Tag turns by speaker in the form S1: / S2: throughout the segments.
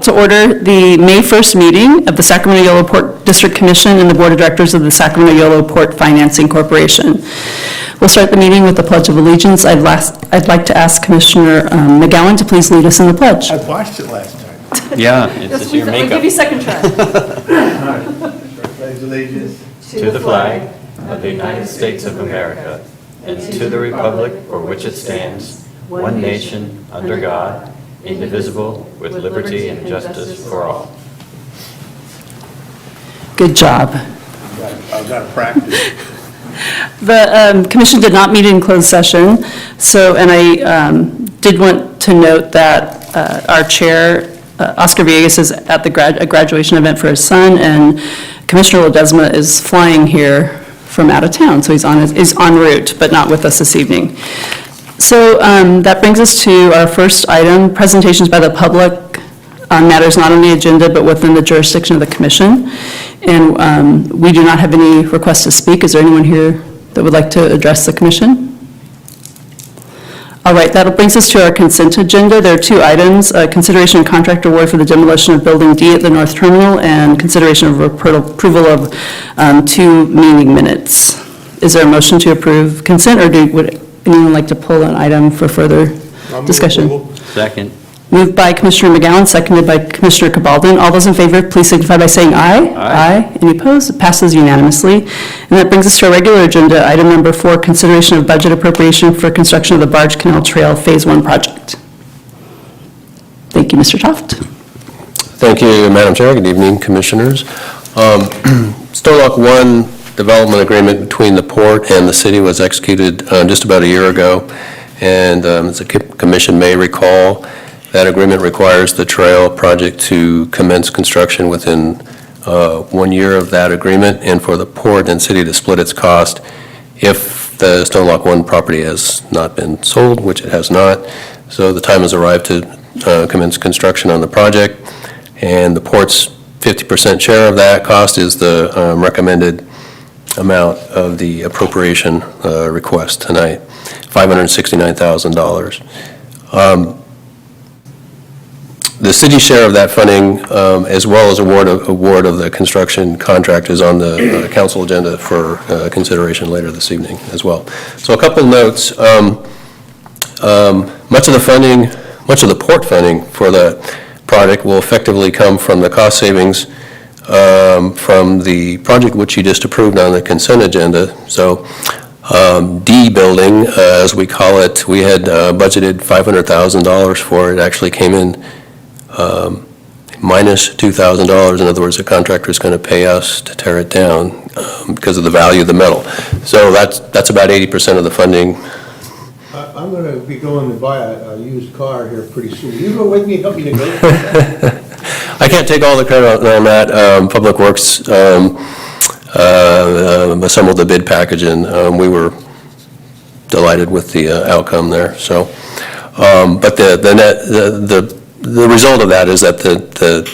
S1: To order the May 1st meeting of the Sacramento-Yolo Port District Commission and the Board of Directors of the Sacramento-Yolo Port Financing Corporation. We'll start the meeting with the Pledge of Allegiance. I'd like to ask Commissioner McGowan to please lead us in the pledge.
S2: I watched it last time.
S3: Yeah, it's your makeup.
S1: We'll give you second try.
S2: Pledge allegiance
S3: To the flag of the United States of America and to the republic for which it stands, one nation, under God, indivisible, with liberty and justice for all.
S1: Good job.
S2: I've got to practice.
S1: The Commission did not meet in closed session, and I did want to note that our chair, Oscar Villegas, is at a graduation event for his son, and Commissioner Ledesma is flying here from out of town, so he's en route, but not with us this evening. So that brings us to our first item, presentations by the public on matters not on the agenda but within the jurisdiction of the Commission. And we do not have any requests to speak. Is there anyone here that would like to address the Commission? All right, that brings us to our consent agenda. There are two items, consideration of contract award for the demolition of Building D at the North Terminal and consideration of approval of 2 meeting minutes. Is there a motion to approve consent, or would anyone like to pull an item for further discussion?
S3: Second.
S1: Moved by Commissioner McGowan, seconded by Commissioner Cabaldon. All those in favor, please signify by saying aye.
S3: Aye.
S1: Any opposed? It passes unanimously. And that brings us to our regular agenda, item number 4, consideration of budget appropriation for construction of the Barge Canal Trail Phase 1 project. Thank you, Mr. Toft.
S4: Thank you, Madam Chair. Good evening, Commissioners. Stonelock 1 development agreement between the port and the city was executed just about a year ago. And as the Commission may recall, that agreement requires the trail project to commence construction within 1 year of that agreement, and for the port and city to split its cost if the Stonelock 1 property has not been sold, which it has not. So the time has arrived to commence construction on the project, and the port's 50% share of that cost is the recommended amount of the appropriation request tonight, $569,000. The city share of that funding, as well as award of the construction contract, is on the council agenda for consideration later this evening as well. So a couple notes. Much of the port funding for the project will effectively come from the cost savings from the project which you just approved on the consent agenda. So D building, as we call it, we had budgeted $500,000 for it. It actually came in minus $2,000. In other words, the contractor is going to pay us to tear it down because of the value of the metal. So that's about 80% of the funding.
S2: I'm going to be going to buy a used car here pretty soon. You go with me and help me negotiate.
S4: I can't take all the credit on that. Public Works assembled the bid package, and we were delighted with the outcome there. So, but the result of that is that the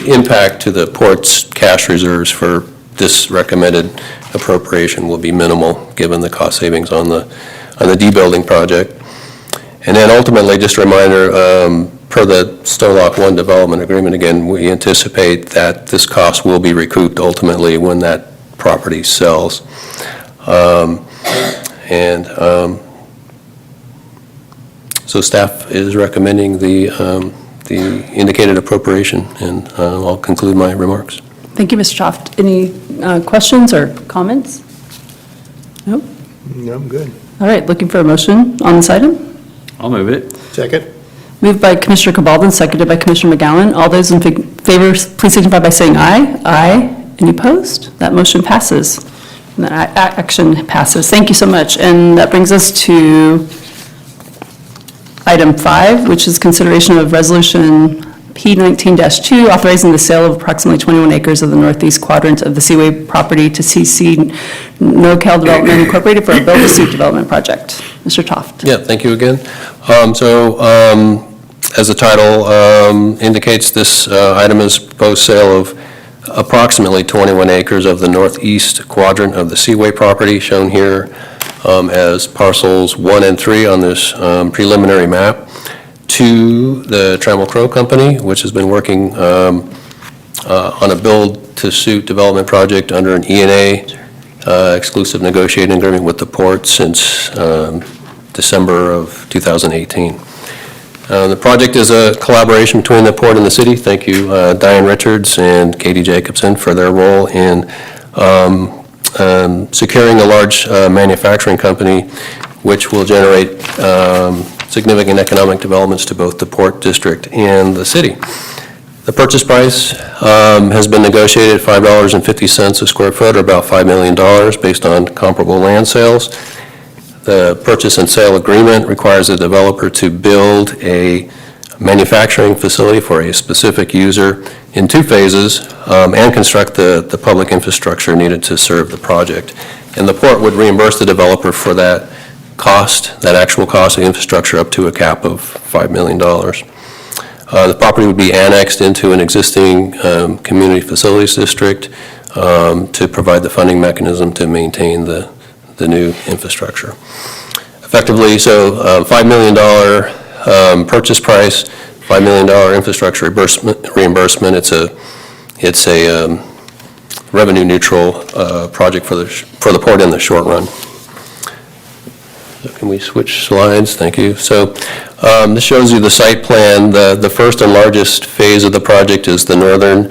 S4: impact to the port's cash reserves for this recommended appropriation will be minimal, given the cost savings on the D building project. And then ultimately, just a reminder, per the Stonelock 1 development agreement, again, we anticipate that this cost will be recouped ultimately when that property sells. So staff is recommending the indicated appropriation, and I'll conclude my remarks.
S1: Thank you, Mr. Toft. Any questions or comments? No?
S2: No, I'm good.
S1: All right, looking for a motion on this item.
S3: I'll move it.
S2: Second?
S1: Moved by Commissioner Cabaldon, seconded by Commissioner McGowan. All those in favor, please signify by saying aye. Aye. Any opposed? That motion passes. And that action passes. Thank you so much. And that brings us to item 5, which is consideration of resolution P19-2, authorizing the sale of approximately 21 acres of the northeast quadrant of the Seaway property to CC NoCal Development Incorporated for a build-to-suit development project. Mr. Toft.
S4: Yeah, thank you again. As the title indicates, this item is proposed sale of approximately 21 acres of the northeast quadrant of the Seaway property, shown here as parcels 1 and 3 on this preliminary map. to the Trammell Crow Company, which has been working on a build-to-suit development project under an E&A exclusive negotiating agreement with the port since December of 2018. The project is a collaboration between the port and the city. Thank you, Diane Richards and Katie Jacobson, for their role in securing a large manufacturing company which will generate significant economic developments to both the port district and the city. The purchase price has been negotiated at $5.50 a square foot, or about $5 million, based on comparable land sales. The purchase and sale agreement requires the developer to build a manufacturing facility for a specific user in 2 phases and construct the public infrastructure needed to serve the project. And the port would reimburse the developer for that cost, that actual cost of infrastructure, up to a cap of $5 million. The property would be annexed into an existing community facilities district to provide the funding mechanism to maintain the new infrastructure. Effectively, so $5 million purchase price, $5 million infrastructure reimbursement. It's a revenue neutral project for the port in the short run. So can we switch slides? Thank you. So this shows you the site plan. The first and largest phase of the project is the northern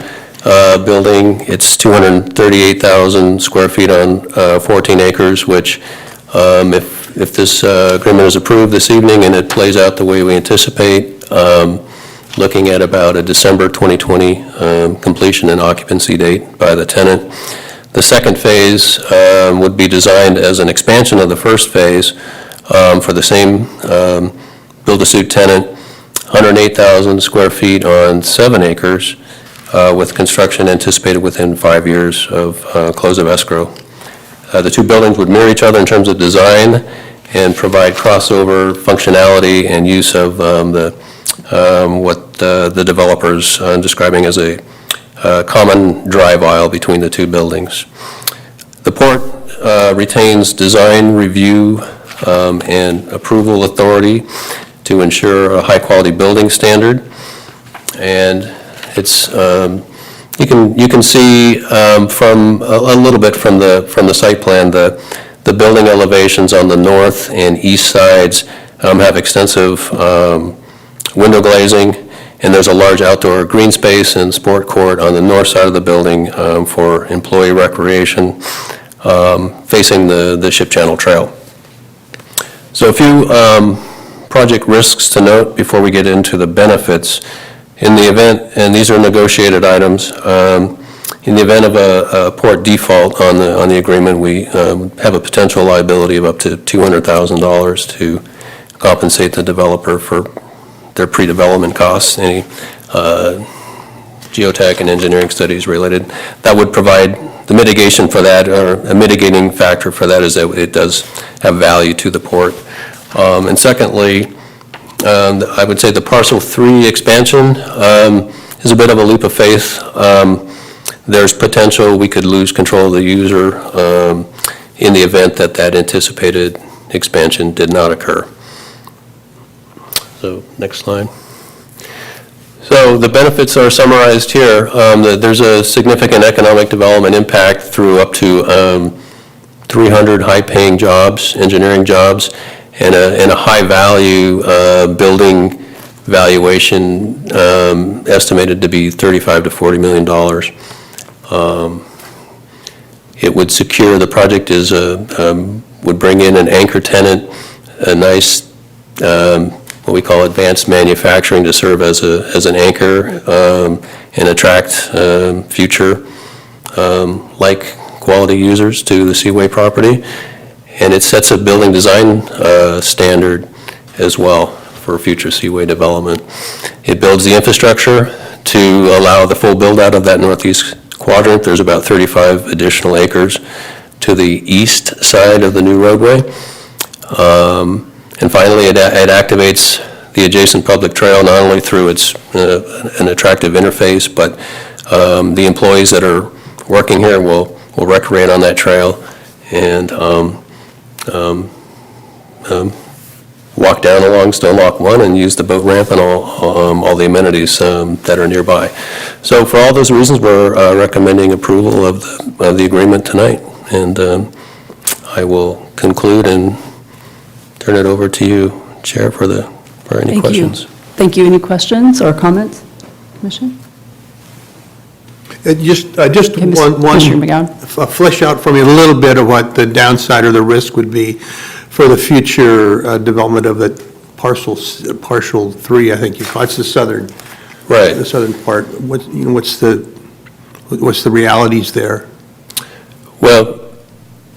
S4: building. It's 238,000 square feet on 14 acres, which if this agreement is approved this evening and it plays out the way we anticipate, looking at about a December 2020 completion and occupancy date by the tenant. The second phase would be designed as an expansion of the first phase for the same build-to-suit tenant, 108,000 square feet on 7 acres, with construction anticipated within 5 years of close of escrow. The 2 buildings would mirror each other in terms of design and provide crossover functionality and use of what the developers are describing as a common drive aisle between the 2 buildings. The port retains design review and approval authority to ensure a high-quality building standard, and it's you can see from a little bit from the site plan the building elevations on the north and east sides have extensive window glazing, and there's a large outdoor green space and sport court on the north side of the building for employee recreation facing the Ship Channel Trail. So a few project risks to note before we get into the benefits. In the event, and these are negotiated items, in the event of a port default on the agreement, we have a potential liability of up to $200,000 to compensate the developer for their pre-development costs, any geotech and engineering studies related. That would provide the mitigation for that, or a mitigating factor for that is that it does have value to the port. And secondly, I would say the Parcel 3 expansion is a bit of a leap of faith. There's potential we could lose control of the user in the event that anticipated expansion did not occur. So next slide. So the benefits are summarized here. There's a significant economic development impact through up to 300 high-paying jobs, engineering jobs, and a high-value building valuation estimated to be $35 to $40 million. It would secure, the project is would bring in an anchor tenant, a nice what we call advanced manufacturing to serve as an anchor and attract future like quality users to the Seaway property. And it sets a building design standard as well for future Seaway development. It builds the infrastructure to allow the full build out of that northeast quadrant. There's about 35 additional acres to the east side of the new roadway. And finally, it activates the adjacent public trail, not only through its an attractive interface, but the employees that are working here will recreate on that trail and walk down along Stone Lock 1 and use the boat ramp and all the amenities that are nearby. So for all those reasons, we're recommending approval of the agreement tonight. And I will conclude and turn it over to you, Chair, for any questions.
S1: Thank you. Any questions or comments, Commission?
S2: Just
S1: Commissioner
S2: one,
S1: McGowan?
S2: flesh out for me a little bit of what the downside or the risk would be for the future development of the partial 3, I think you call it. It's the southern,
S4: Right.
S2: the southern part. What's the realities there?
S4: Well,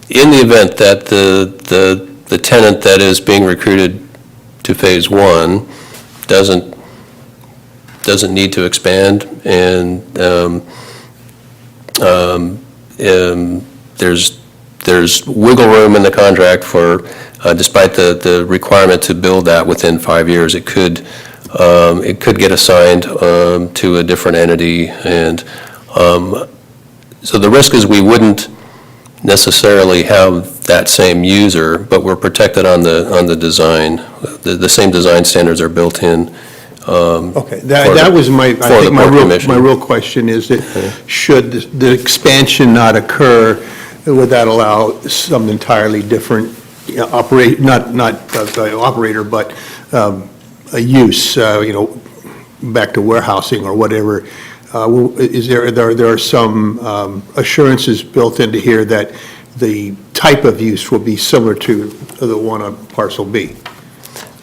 S4: in the event that the tenant that is being recruited to Phase 1 doesn't need to expand, and there's wiggle room in the contract for, despite the requirement to build that within 5 years, it could get assigned to a different entity, and so the risk is we wouldn't necessarily have that same user, but we're protected on the design. The same design standards are built in.
S2: Okay, that was my real question is that should the expansion not occur, would that allow some entirely different operator, but a use, back to warehousing or whatever? There are some assurances built into here that the type of use will be similar to the one on parcel B?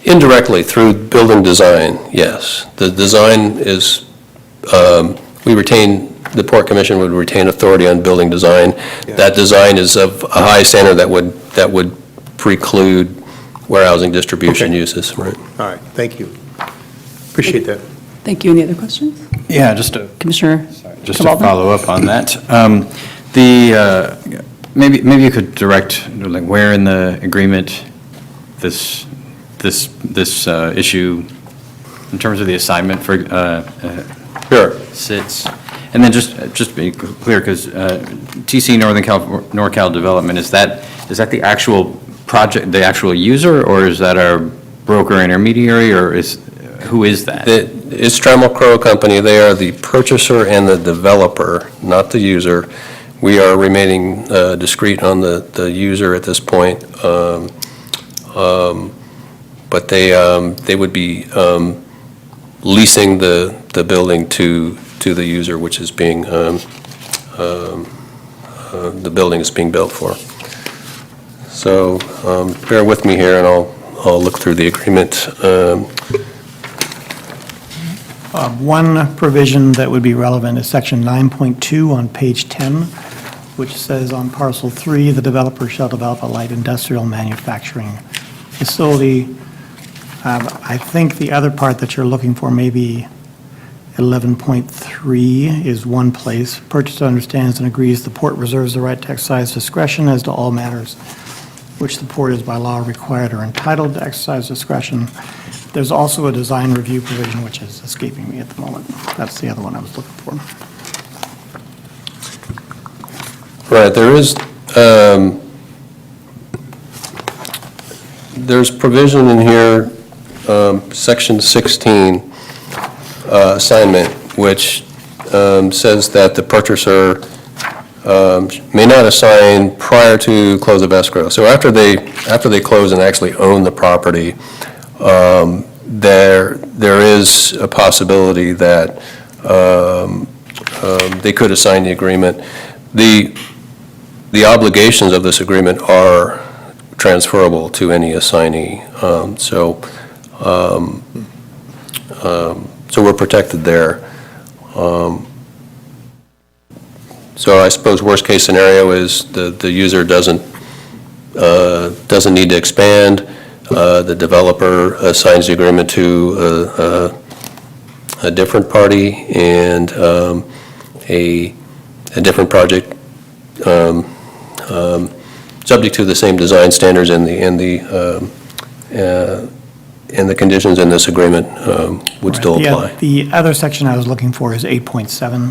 S4: Indirectly, through building design, yes. The design is, the Port Commission would retain authority on building design.
S2: Yeah.
S4: That design is of a high standard that would preclude warehousing distribution uses. Right.
S2: All right, thank you. Appreciate that.
S1: Thank you. Any other questions?
S3: Yeah, just to
S1: Commissioner
S3: Just to
S1: Cavallo?
S3: follow up on that, maybe you could direct, like, where in the agreement this issue, in terms of the assignment for
S4: Sure.
S3: sits, and then just be clear, because TC NorCal Development, is that the actual project, the actual user, or is that our broker intermediary, or who is that?
S4: It's Trammell Crow Company. They are the purchaser and the developer, not the user. We are remaining discreet on the user at this point. But they would be leasing the building to the user, which is being, the building is being built for. So bear with me here, and I'll look through the agreement.
S5: One provision that would be relevant is section 9.2 on page 10, which says on parcel 3, the developer shall develop a light industrial manufacturing facility. I think the other part that you're looking for, maybe 11.3, is one place. Purchaser understands and agrees the port reserves the right to exercise discretion as to all matters which the port is by law required or entitled to exercise discretion. There's also a design review provision, which is escaping me at the moment. That's the other one I was looking for.
S4: Right, there's provision in here, section 16, assignment, which says that the purchaser may not assign prior to close of escrow. So after they close and actually own the property, there is a possibility that they could assign the agreement. The obligations of this agreement are transferable to any assignee. So we're protected there. So I suppose worst case scenario is the user doesn't need to expand. The developer assigns the agreement to a different party, and a different project subject to the same design standards and the conditions in this agreement would still apply.
S5: The other section I was looking for is 8.7,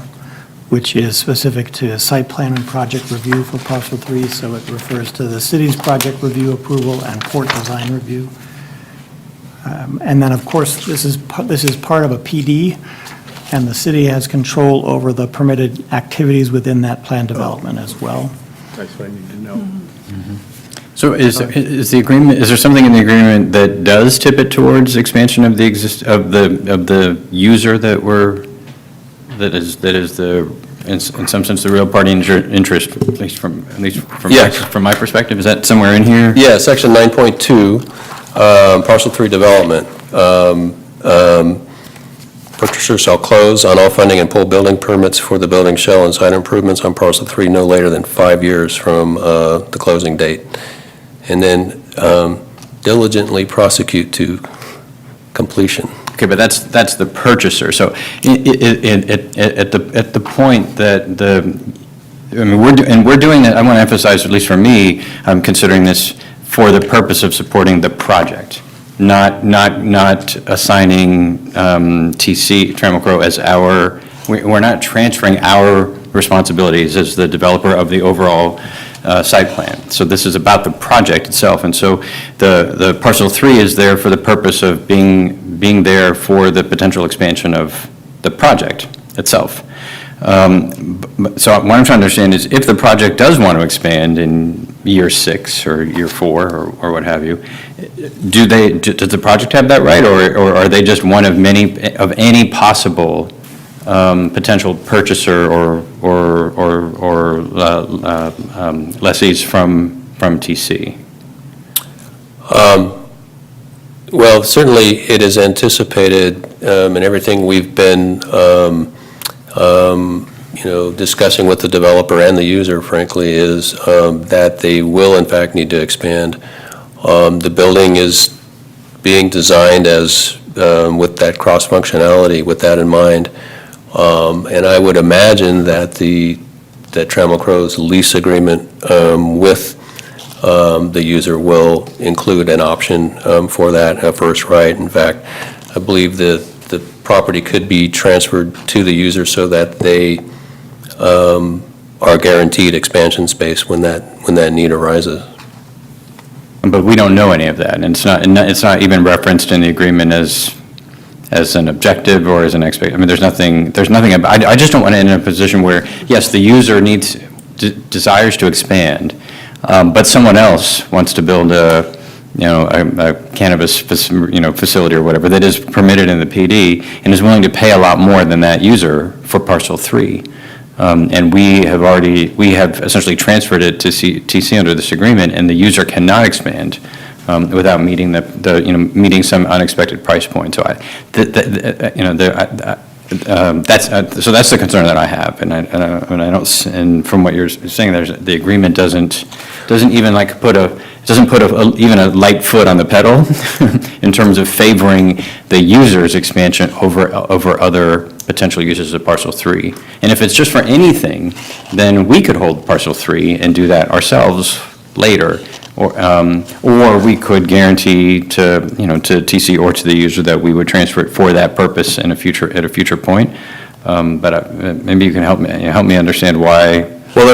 S5: which is specific to site plan and project review for parcel 3, so it refers to the city's project review approval and port design review. And then, of course, this is part of a PD, and the city has control over the permitted activities within that plan development as well.
S2: That's what I need to know.
S3: So is the agreement, is there something in the agreement that does tip it towards expansion of the of the user that is the, in some sense, the real party interest, at least from
S4: Yes.
S3: from my perspective? Is that somewhere in here?
S4: Yeah, section 9.2, parcel 3 development. Purchaser shall close on all funding and pull building permits for the building shell and site improvements on parcel 3 no later than 5 years from the closing date. And then diligently prosecute to completion.
S3: Okay, but that's the purchaser. So at the point that I mean, we're doing that, I want to emphasize, at least for me, I'm considering this for the purpose of supporting the project, not assigning TC, Trammell Crow, as we're not transferring our responsibilities as the developer of the overall site plan. So this is about the project itself, and so the parcel 3 is there for the purpose of being there for the potential expansion of the project itself. So what I'm trying to understand is if the project does want to expand in year 6 or year 4 or what have you, does the project have that right, or are they just one of any possible potential purchaser or lessees from TC?
S4: Well, certainly it is anticipated, and everything we've been, discussing with the developer and the user, frankly, is that they will in fact need to expand. The building is being designed as, with that cross-functionality, with that in mind. And I would imagine that that Trammell Crow's lease agreement with the user will include an option for that, a first right. In fact, I believe the property could be transferred to the user so that they are guaranteed expansion space when that need arises.
S3: But we don't know any of that, and it's not even referenced in the agreement as an objective or as an expectation. I mean, there's nothing about, I just don't want to end in a position where, yes, the user desires to expand, but someone else wants to build a cannabis facility or whatever that is permitted in the PD and is willing to pay a lot more than that user for parcel 3. And we have essentially transferred it to TC under this agreement, and the user cannot expand without meeting meeting some unexpected price point. So that's the concern that I have, and I don't. And from what you're saying, the agreement doesn't even put even a light foot on the pedal in terms of favoring the user's expansion over other potential users of parcel 3. And if it's just for anything, then we could hold parcel 3 and do that ourselves later, or we could guarantee to TC or to the user that we would transfer it for that purpose at a future point. But maybe you can help me understand why.
S4: Well,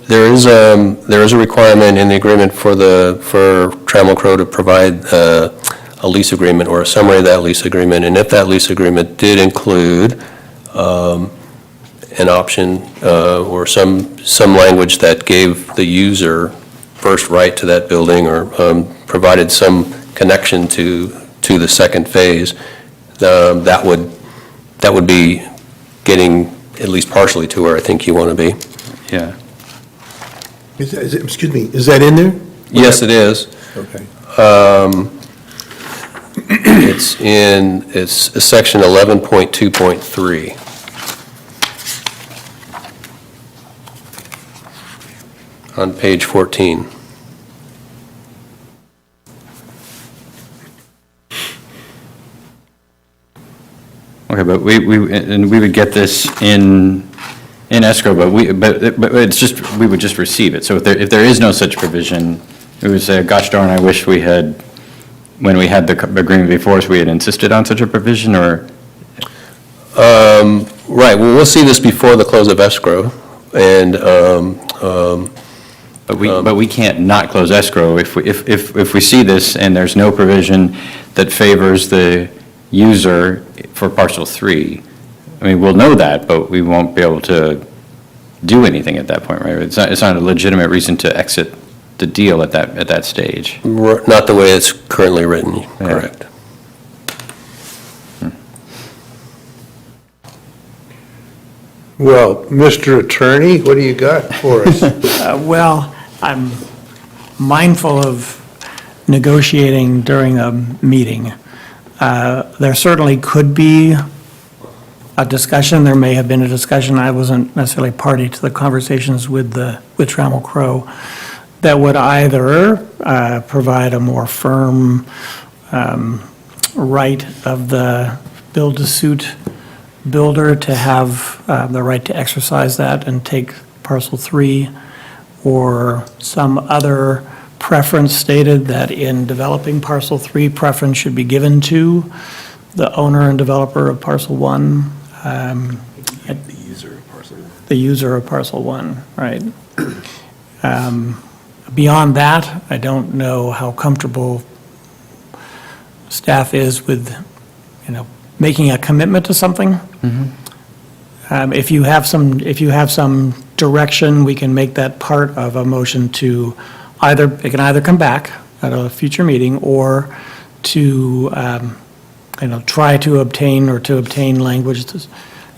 S4: there is a requirement in the agreement for Trammell Crow to provide a lease agreement or a summary of that lease agreement, and if that lease agreement did include an option or some language that gave the user first right to that building or provided some connection to the second phase, that would be getting at least partially to where I think you want to be.
S3: Yeah.
S2: Excuse me, is that in there?
S4: Yes, it is.
S2: Okay.
S4: It's section 11.2.3. On page 14.
S3: Okay, but we would get this in escrow, but it's just, we would just receive it. So if there is no such provision, we would say, gosh darn, I wish we had, when we had the agreement before us, we had insisted on such a provision, or?
S4: Right, well, we'll see this before the close of escrow, and
S3: But we can't not close escrow if we see this and there's no provision that favors the user for parcel 3. I mean, we'll know that, but we won't be able to do anything at that point, right? It's not a legitimate reason to exit the deal at that stage.
S4: Not the way it's currently written, correct.
S2: Well, Mr. Attorney, what do you got for us?
S5: Well, I'm mindful of negotiating during a meeting. There certainly could be a discussion, there may have been a discussion, I wasn't necessarily party to the conversations with Trammell Crow, that would either provide a more firm right of the build-to-suit builder to have the right to exercise that and take parcel 3, or some other preference stated that in developing parcel 3, preference should be given to the owner and developer of parcel 1. The user of parcel 1, right. Beyond that, I don't know how comfortable staff is with, making a commitment to something. If you have some direction, we can make that part of a motion to it can either come back at a future meeting, or to, try to obtain language,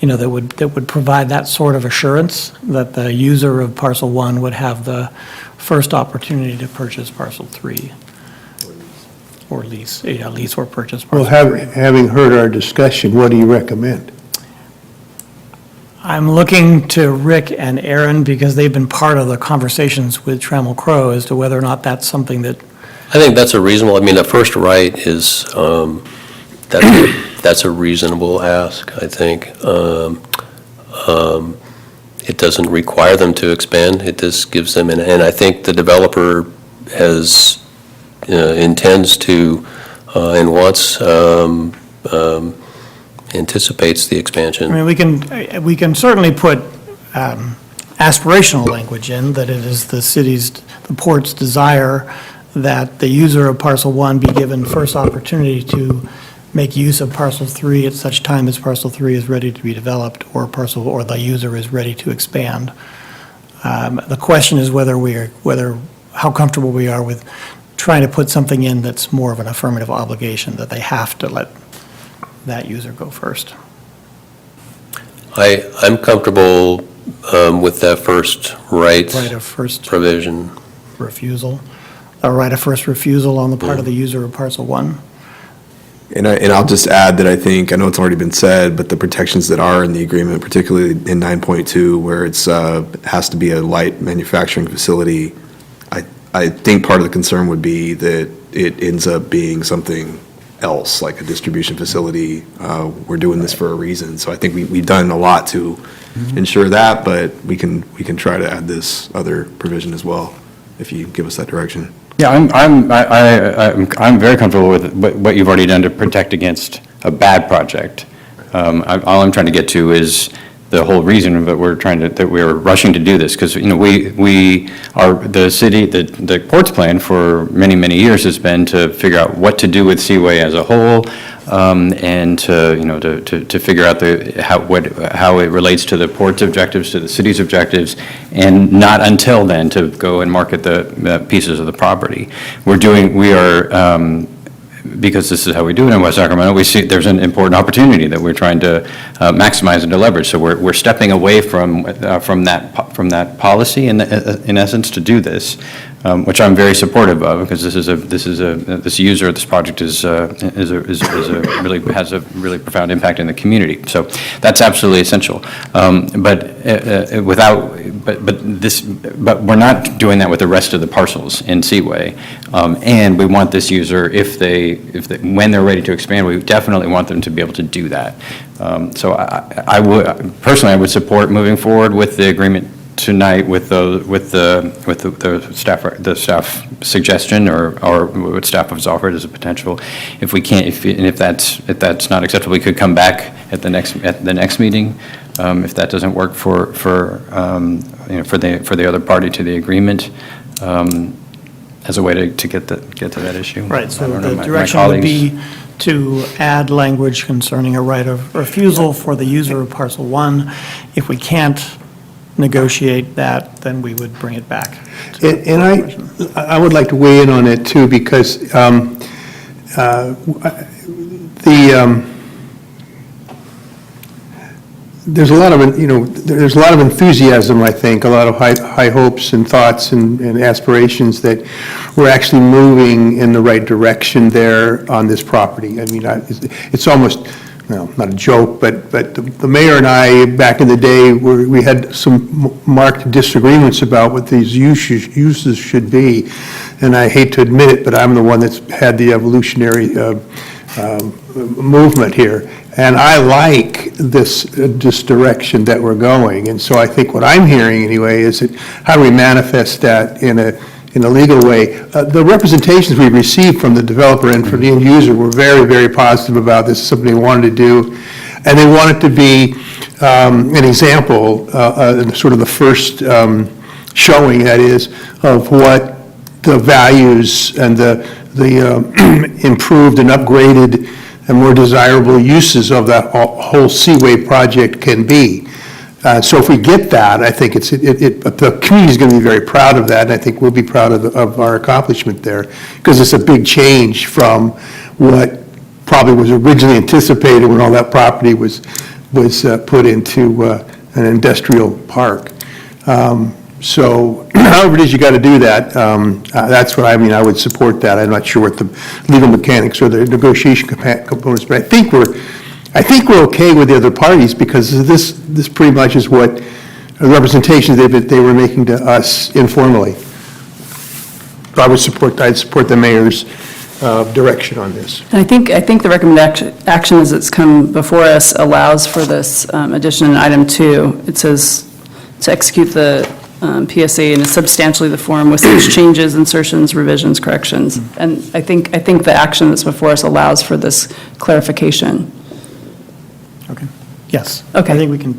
S5: that would provide that sort of assurance that the user of parcel 1 would have the first opportunity to purchase parcel 3. Or lease, lease or purchase
S2: Well,
S5: parcel 3.
S2: having heard our discussion, what do you recommend?
S5: I'm looking to Rick and Aaron, because they've been part of the conversations with Trammell Crow, as to whether or not that's something that,
S4: I think that's a reasonable, the first right is, that's a reasonable ask, I think. It doesn't require them to expand, it just gives them, and I think the developer intends to, and wants, anticipates the expansion.
S5: we can certainly put aspirational language in, that it is the port's desire that the user of parcel 1 be given first opportunity to make use of parcel 3 at such time as parcel 3 is ready to be developed, or the user is ready to expand. The question is how comfortable we are with trying to put something in that's more of an affirmative obligation, that they have to let that user go first.
S4: I'm comfortable with that first right
S5: Right of first
S4: provision.
S5: refusal, a right of first refusal on the part of the user of parcel 1.
S6: And I'll just add that I know it's already been said, but the protections that are in the agreement, particularly in 9.2, where it's has to be a light manufacturing facility, I think part of the concern would be that it ends up being something else, like a distribution facility. We're doing this for a reason, so I think we've done a lot to ensure that, but we can try to add this other provision as well, if you give us that direction.
S3: Yeah, I'm very comfortable with what you've already done to protect against a bad project. All I'm trying to get to is the whole reason that we're rushing to do this, because we are the city, the port's plan for many years has been to figure out what to do with Seaway as a whole, and to figure out how it relates to the port's objectives, to the city's objectives, and not until then to go and market the pieces of the property. Because this is how we do it in West Sacramento, we see there's an important opportunity that we're trying to maximize and to leverage. So we're stepping away from that policy in essence to do this, which I'm very supportive of, because this user of this project has a really profound impact in the community. So that's absolutely essential. But we're not doing that with the rest of the parcels in Seaway. And we want this user, when they're ready to expand, we definitely want them to be able to do that. So I would support moving forward with the agreement tonight with the staff suggestion, or what staff has offered as a potential. If we can't, if that's not acceptable, we could come back at the next meeting. If that doesn't work for the other party to the agreement, as a way to get to that issue.
S5: Right, so
S3: I don't know,
S5: the
S3: my
S5: direction would
S3: colleagues-
S5: be to add language concerning a right of refusal for the user of parcel 1. If we can't negotiate that, then we would bring it back. to the
S2: And
S5: commission.
S2: I would like to weigh in on it too, because there's a lot of, there's a lot of enthusiasm, I think, a lot of high hopes and thoughts and aspirations that we're actually moving in the right direction there on this property. I mean, it's almost, not a joke, but the mayor and I, back in the day, we had some marked disagreements about what these uses should be. And I hate to admit it, but I'm the one that's had the evolutionary movement here. And I like this direction that we're going. And so I think what I'm hearing anyway is that how do we manifest that in a legal way? The representations we received from the developer and from the end user were very, very positive about this, something they wanted to do. And they want it to be an example, sort of the first showing, that is, of what the values and the improved and upgraded and more desirable uses of that whole Seaway project can be. So if we get that, I think the community is going to be very proud of that, and I think we'll be proud of our accomplishment there, because it's a big change from what probably was originally anticipated when all that property was put into an industrial park. So however it is you got to do that, that's what I mean. I would support that. I'm not sure what the legal mechanics or the negotiation components, but I think we're okay with the other parties, because this pretty much is what the representation they were making to us informally. So I'd support the mayor's direction on this.
S1: And I think the recommended action as it's come before us allows for this addition in item 2. It says to execute the PSA in substantially the form with such changes, insertions, revisions, corrections. And I think the action that's before us allows for this clarification.
S5: Okay, yes.
S1: Okay.
S5: I think we can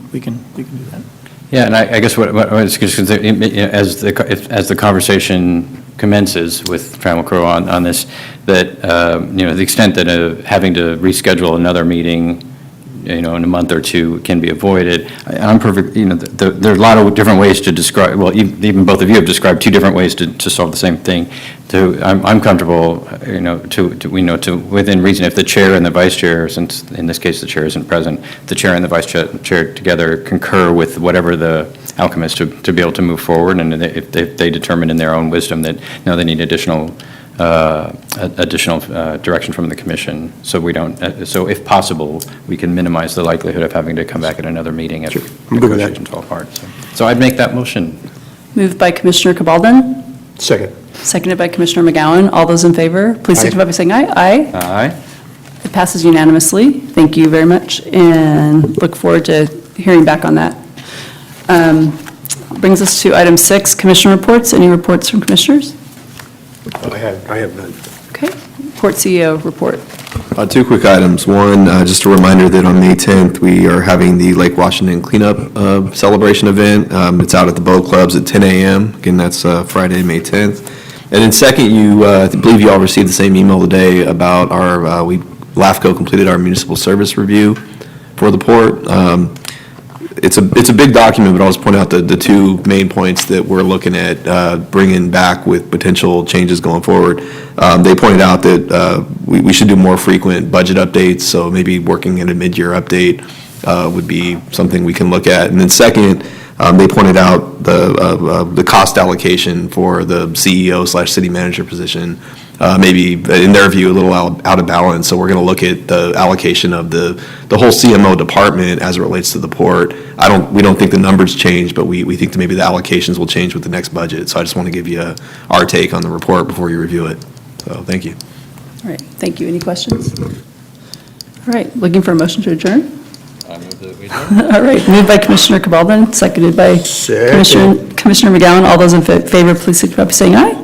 S5: do that.
S3: Yeah, and I guess what I was, as the conversation commences with Trammell Crow on this, that, the extent that having to reschedule another meeting, in a month or two can be avoided. I'm perfect, there are a lot of different ways to describe, well, even both of you have described two different ways to solve the same thing. I'm comfortable, to within reason, if the chair and the vice chair, since in this case the chair isn't present, the chair and the vice chair together concur with whatever the outcome is to be able to move forward, and if they determine in their own wisdom that, they need additional direction from the commission, so we don't, so if possible, we can minimize the likelihood of having to come back at another meeting if
S2: I'm good with that.
S3: negotiations fall apart. So I'd make that motion.
S1: Moved by Commissioner Cabaldon,
S2: Second.
S1: seconded by Commissioner McGowan. All those in favor, please signify by saying aye. Aye.
S3: Aye.
S1: It passes unanimously. Thank you very much, and look forward to hearing back on that. Brings us to item 6, commission reports. Any reports from commissioners?
S2: I have none.
S1: Okay. Port CEO report.
S6: Two quick items. One, just a reminder that on May 10th, we are having the Lake Washington Cleanup Celebration event. It's out at the boat clubs at 10 a.m. Again, that's Friday, May 10th. And then second, I believe you all received the same email today about LAFCO completed our municipal service review for the port. It's a big document, but I'll just point out the two main points that we're looking at bringing back with potential changes going forward. They pointed out that we should do more frequent budget updates, so maybe working at a mid-year update would be something we can look at. And then second, they pointed out the cost allocation for the CEO/city manager position, maybe in their view a little out of balance. So we're going to look at the allocation of the whole CMO department as it relates to the port. We don't think the numbers change, but we think that maybe the allocations will change with the next budget. So I just want to give you our take on the report before you review it. So thank you.
S1: All right, thank you. Any questions? All right, looking for a motion to adjourn?
S3: I move that we adjourn.
S1: All right, moved by Commissioner Cabaldon, seconded by Commissioner McGowan. All those in favor, please signify by saying aye.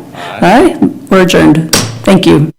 S1: Aye. We're adjourned. Thank you.